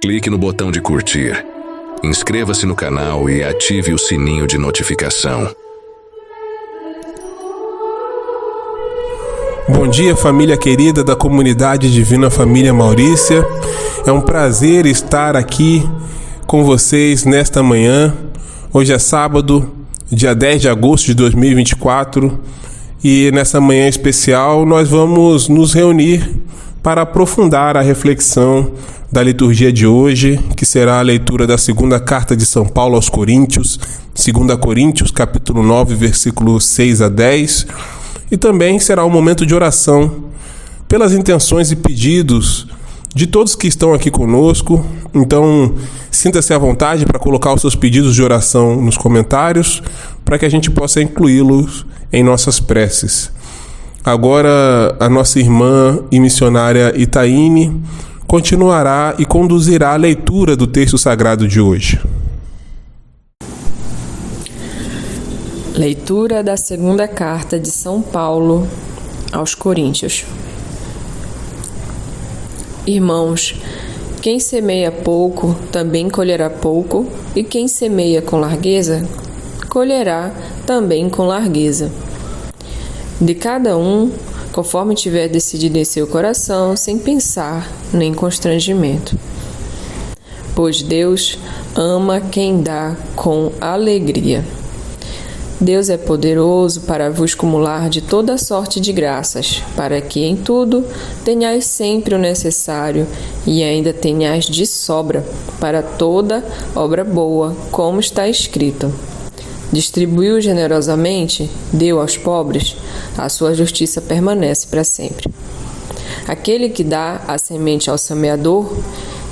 clique no botão de curtir, inscreva-se no canal e ative o sininho de notificação. Bom dia, família querida da comunidade Divina Família Maurícia. É um prazer estar aqui com vocês nesta manhã. Hoje é sábado, dia 10 de agosto de 2024, e nessa manhã especial nós vamos nos reunir para aprofundar a reflexão da liturgia de hoje, que será a leitura da segunda carta de São Paulo aos Coríntios, 2 Coríntios, capítulo 9, versículos 6 a 10, e também será um momento de oração pelas intenções e pedidos de todos que estão aqui conosco. Então, sinta-se à vontade para colocar os seus pedidos de oração nos comentários, para que a gente possa incluí-los em nossas preces. Agora, a nossa irmã e missionária Itaíne continuará e conduzirá a leitura do texto sagrado de hoje. Leitura da segunda carta de São Paulo aos Coríntios. Irmãos, quem semeia pouco também colherá pouco, e quem semeia com largueza colherá também com largueza. De cada um, conforme tiver decidido em seu coração, sem pensar nem constrangimento. Pois Deus ama quem dá com alegria. Deus é poderoso para vos cumular de toda sorte de graças, para que em tudo tenhais sempre o necessário e ainda tenhais de sobra para toda obra boa, como está escrito. Distribuiu generosamente, deu aos pobres, a sua justiça permanece para sempre. Aquele que dá a semente ao semeador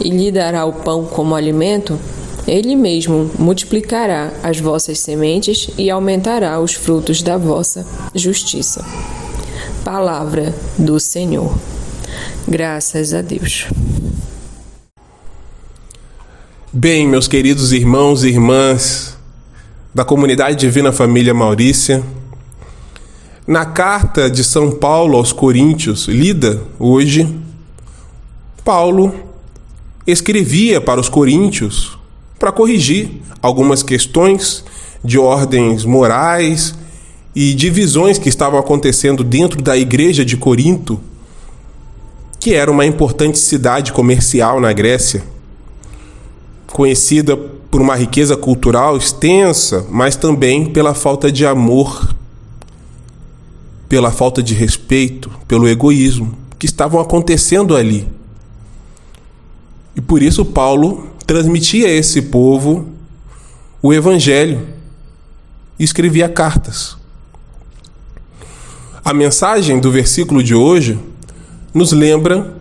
e lhe dará o pão como alimento, ele mesmo multiplicará as vossas sementes e aumentará os frutos da vossa justiça. Palavra do Senhor. Graças a Deus. Bem, meus queridos irmãos e irmãs da comunidade Divina Família Maurícia, na carta de São Paulo aos Coríntios, lida hoje, Paulo escrevia para os coríntios para corrigir algumas questões de ordens morais e divisões que estavam acontecendo dentro da igreja de Corinto, que era uma importante cidade comercial na Grécia, conhecida por uma riqueza cultural extensa, mas também pela falta de amor, pela falta de respeito, pelo egoísmo que estavam acontecendo ali. E por isso Paulo transmitia a esse povo o Evangelho e escrevia cartas. A mensagem do versículo de hoje nos lembra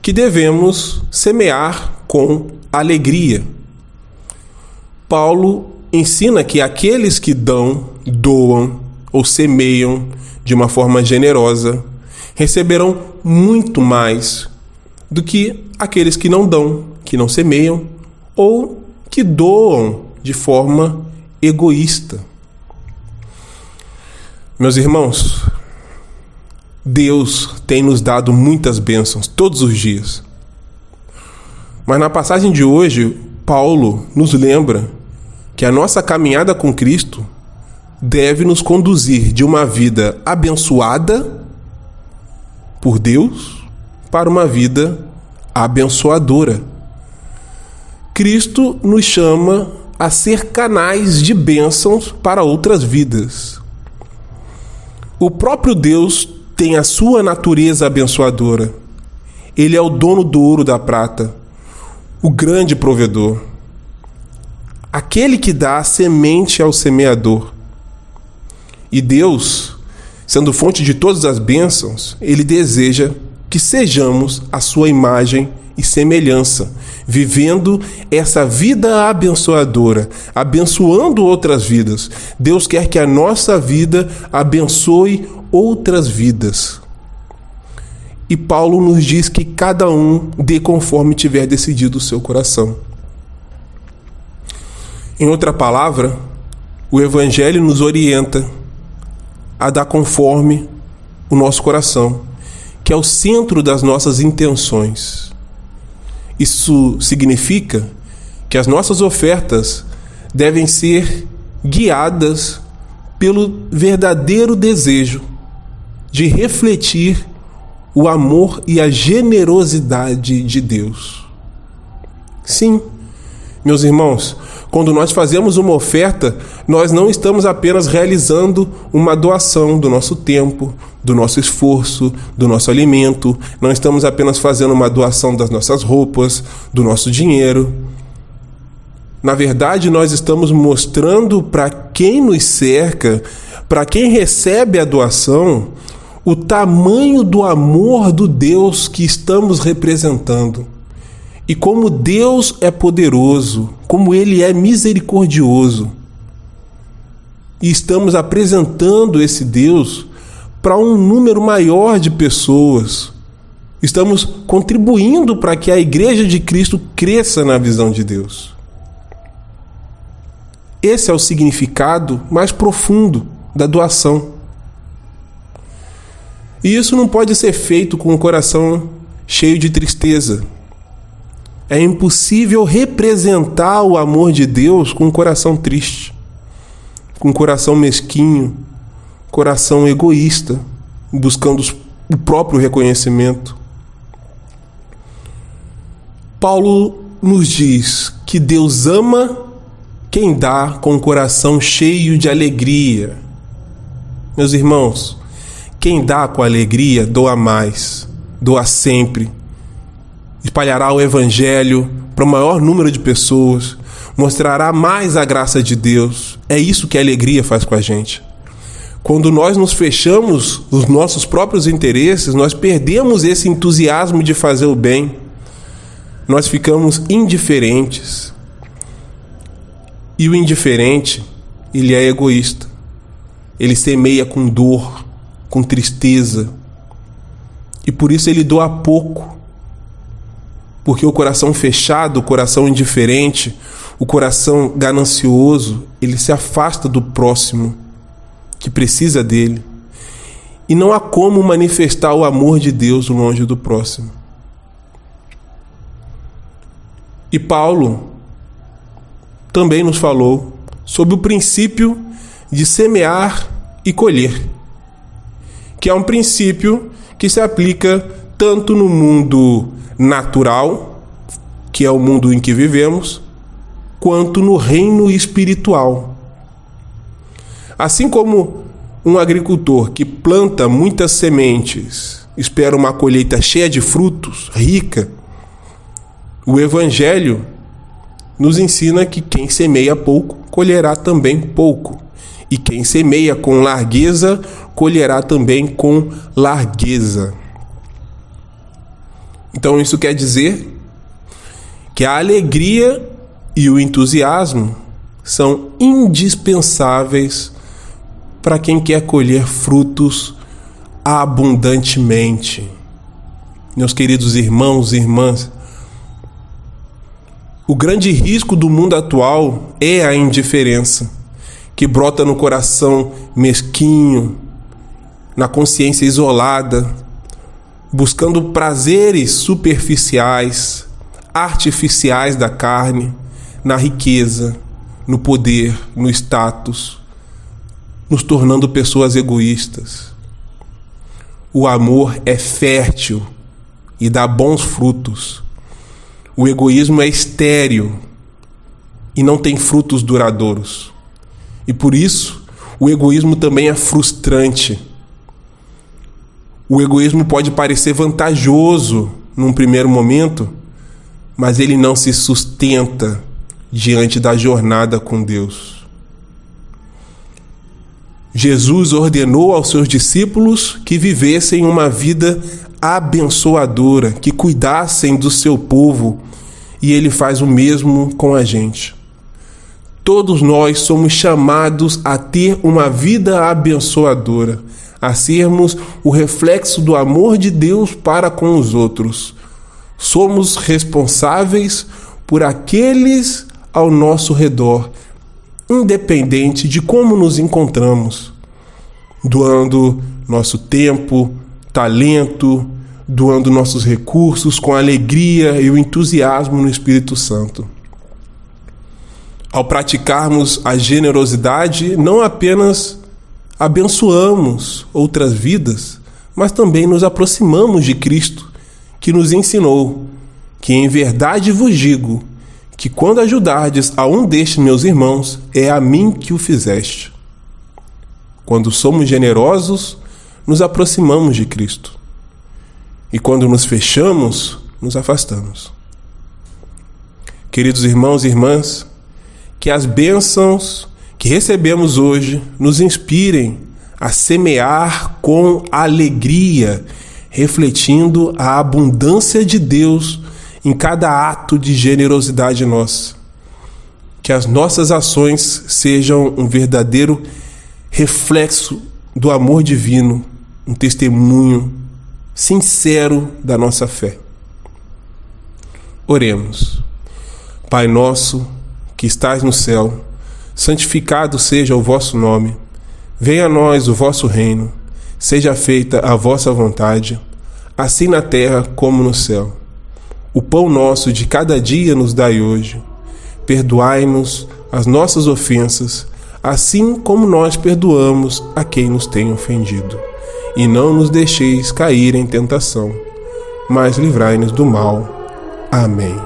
que devemos semear com alegria. Paulo ensina que aqueles que doam ou semeiam de uma forma generosa receberão muito mais do que aqueles que não dão, que não semeiam ou que doam de forma egoísta. Meus irmãos, Deus tem nos dado muitas bênçãos todos os dias. Mas na passagem de hoje, Paulo nos lembra que a nossa caminhada com Cristo deve nos conduzir de uma vida abençoada por Deus para uma vida abençoadora. Cristo nos chama a ser canais de bênçãos para outras vidas. O próprio Deus tem a sua natureza abençoadora. Ele é o dono do ouro e da prata, o grande provedor, aquele que dá a semente ao semeador. E Deus, sendo fonte de todas as bênçãos, Ele deseja que sejamos a sua imagem e semelhança, vivendo essa vida abençoadora, abençoando outras vidas. Deus quer que a nossa vida abençoe outras vidas. E Paulo nos diz que cada um dê conforme tiver decidido o seu coração. Em outra palavra, o Evangelho nos orienta a dar conforme o nosso coração, que é o centro das nossas intenções. Isso significa que as nossas ofertas devem ser guiadas pelo verdadeiro desejo de refletir o amor e a generosidade de Deus. Sim, meus irmãos, quando nós fazemos uma oferta, nós não estamos apenas realizando uma doação do nosso tempo, do nosso esforço, do nosso alimento, não estamos apenas fazendo uma doação das nossas roupas, do nosso dinheiro. Na verdade, nós estamos mostrando para quem nos cerca, para quem recebe a doação, o tamanho do amor do Deus que estamos representando. E como Deus é poderoso, como Ele é misericordioso. E estamos apresentando esse Deus para um número maior de pessoas. Estamos contribuindo para que a Igreja de Cristo cresça na visão de Deus. Esse é o significado mais profundo da doação. E isso não pode ser feito com o coração cheio de tristeza. É impossível representar o amor de Deus com um coração triste, com um coração mesquinho, coração egoísta, buscando o próprio reconhecimento. Paulo nos diz que Deus ama quem dá com o coração cheio de alegria. Meus irmãos, quem dá com alegria, doa mais, doa sempre. Espalhará o Evangelho para o maior número de pessoas, mostrará mais a graça de Deus. É isso que a alegria faz com a gente. Quando nós nos fechamos nos nossos próprios interesses, nós perdemos esse entusiasmo de fazer o bem. Nós ficamos indiferentes. E o indiferente, ele é egoísta. Ele semeia com dor, com tristeza. E por isso ele doa pouco. Porque o coração fechado, o coração indiferente, o coração ganancioso, ele se afasta do próximo que precisa dele. E não há como manifestar o amor de Deus longe do próximo. E Paulo também nos falou sobre o princípio de semear e colher, que é um princípio que se aplica tanto no mundo natural, que é o mundo em que vivemos, quanto no reino espiritual. Assim como um agricultor que planta muitas sementes espera uma colheita cheia de frutos, rica, o Evangelho nos ensina que quem semeia pouco, colherá também pouco. E quem semeia com largueza, colherá também com largueza. Então isso quer dizer que a alegria e o entusiasmo são indispensáveis para quem quer colher frutos abundantemente. Meus queridos irmãos e irmãs, o grande risco do mundo atual é a indiferença, que brota no coração mesquinho, na consciência isolada, buscando prazeres superficiais, artificiais da carne, na riqueza, no poder, no status, nos tornando pessoas egoístas. O amor é fértil e dá bons frutos. O egoísmo é estéril e não tem frutos duradouros. E por isso, o egoísmo também é frustrante. O egoísmo pode parecer vantajoso num primeiro momento, mas ele não se sustenta diante da jornada com Deus. Jesus ordenou aos seus discípulos que vivessem uma vida abençoadora, que cuidassem do seu povo, e ele faz o mesmo com a gente. Todos nós somos chamados a ter uma vida abençoadora, a sermos o reflexo do amor de Deus para com os outros. Somos responsáveis por aqueles ao nosso redor, independente de como nos encontramos, doando nosso tempo, talento, doando nossos recursos com a alegria e o entusiasmo no Espírito Santo. Ao praticarmos a generosidade, não apenas abençoamos outras vidas, mas também nos aproximamos de Cristo, que nos ensinou que em verdade vos digo que quando ajudardes a um destes meus irmãos, é a mim que o fizeste. Quando somos generosos, nos aproximamos de Cristo. E quando nos fechamos, nos afastamos. Queridos irmãos e irmãs, que as bênçãos que recebemos hoje nos inspirem a semear com alegria, refletindo a abundância de Deus em cada ato de generosidade nossa. Que as nossas ações sejam um verdadeiro reflexo do amor divino, um testemunho sincero da nossa fé. Oremos. Pai nosso, que estás no céu, santificado seja o vosso nome. Venha a nós o vosso reino. Seja feita a vossa vontade, assim na terra como no céu. O pão nosso de cada dia nos dai hoje. Perdoai-nos as nossas ofensas, assim como nós perdoamos a quem nos tem ofendido. E não nos deixeis cair em tentação, mas livrai-nos do mal. Amém.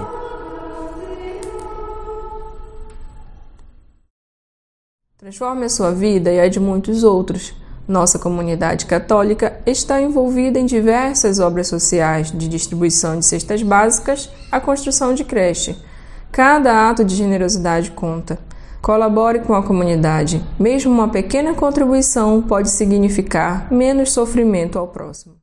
Transforme a sua vida e a de muitos outros. Nossa comunidade católica está envolvida em diversas obras sociais, de distribuição de cestas básicas à construção de creche. Cada ato de generosidade conta. Colabore com a comunidade. Mesmo uma pequena contribuição pode significar menos sofrimento ao próximo.